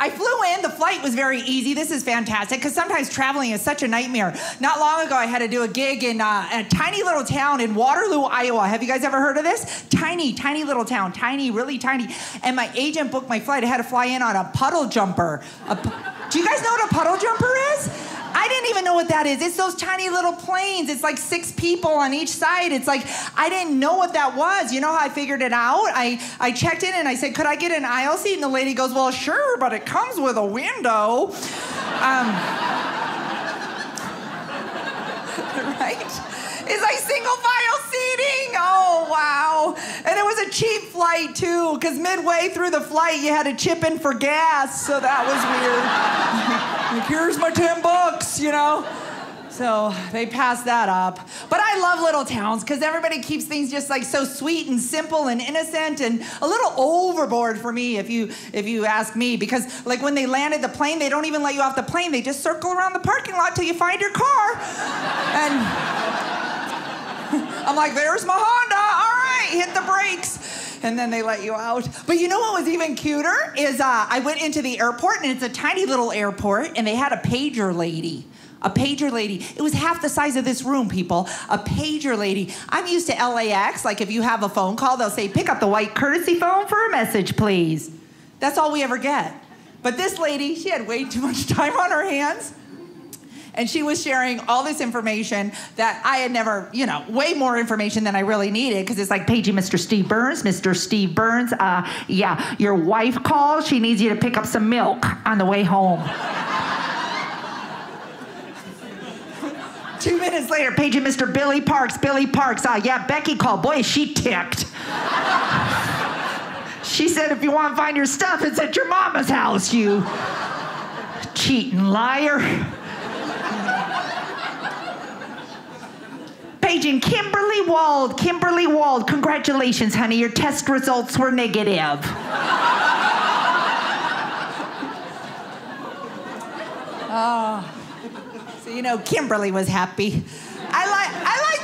I flew in. The flight was very easy. This is fantastic because sometimes traveling is such a nightmare. Not long ago, I had to do a gig in a tiny little town in Waterloo, Iowa. Have you guys ever heard of this? Tiny, tiny little town. Tiny, really tiny. And my agent booked my flight. I had to fly in on a puddle jumper. Do you guys know what a puddle jumper is? I didn't even know what that is. It's those tiny little planes. It's like 6 people on each side. It's like, I didn't know what that was. You know how I figured it out? I checked in and I said, could I get an aisle seat? And the lady goes, well, sure, but it comes with a window. Right? It's like single file seating. Oh, wow. And it was a cheap flight, too, because midway through the flight, you had to chip in for gas, so that was weird. Like, here's my $10, you know? So they passed that up. But I love little towns because everybody keeps things just like so sweet and simple and innocent and a little overboard for me if you ask me, because like when they landed the plane, they don't even let you off the plane. They just circle around the parking lot till you find your car. And I'm like, there's my Honda. All right, hit the brakes. And then they let you out. But you know what was even cuter is I went into the airport, and it's a tiny little airport, and they had a pager lady. A pager lady. It was half the size of this room, people. A pager lady. I'm used to LAX. Like if you have a phone call, they'll say, pick up the white courtesy phone for a message, please. That's all we ever get. But this lady, she had way too much time on her hands. And she was sharing all this information that I had never, you know, way more information than I really needed, because it's like, paging Mr. Steve Burns. Mr. Steve Burns, yeah, your wife called. She needs you to pick up some milk on the way home. 2 minutes later, paging Mr. Billy Parks. Billy Parks, yeah, Becky called. Boy, is she ticked. She said, if you want to find your stuff, it's at your mama's house, you cheating liar. Paging Kimberly Wald. Kimberly Wald, congratulations, honey. Your test results were negative. Oh. So, you know, Kimberly was happy. I like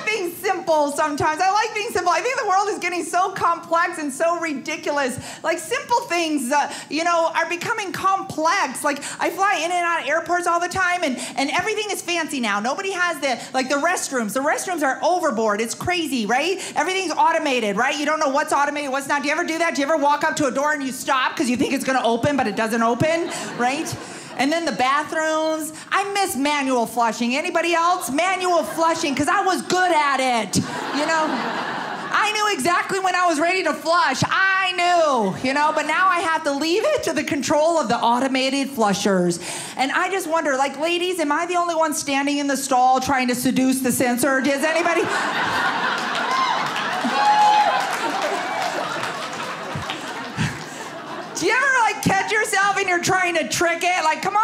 things simple sometimes. I like things simple. I think the world is getting so complex and so ridiculous. Like, simple things, you know, are becoming complex. Like, I fly in and out of airports all the time, and everything is fancy now. Nobody has the restrooms. The restrooms are overboard. It's crazy, right? Everything's automated, right? You don't know what's automated, what's not. Do you ever do that? Do you ever walk up to a door and you stop because you think it's going to open, but it doesn't open, right? And then the bathrooms. I miss manual flushing. Anybody else? Manual flushing, because I was good at it, you know? I knew exactly when I was ready to flush. I knew, you know? But now I have to leave it to the control of the automated flushers. And I just wonder, like, ladies, am I the only one standing in the stall trying to seduce the censor? Does anybody... Do you ever, like, catch yourself and you're trying to trick it? Like, come on.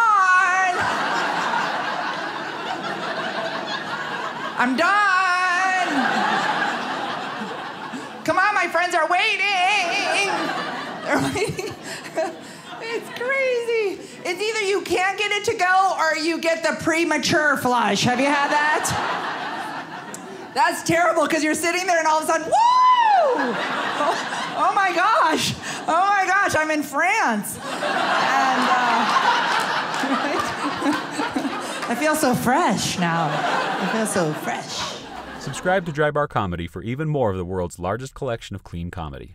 I'm done. Come on, my friends are waiting. They're waiting. It's crazy. It's either you can't get it to go or you get the premature flush. Have you had that? That's terrible, because you're sitting there and all of a sudden, woo! Oh my gosh. Oh my gosh, I'm in France. And I feel so fresh now. I feel so fresh. Subscribe to Dry Bar Comedy for even more of the world's largest collection of clean comedy.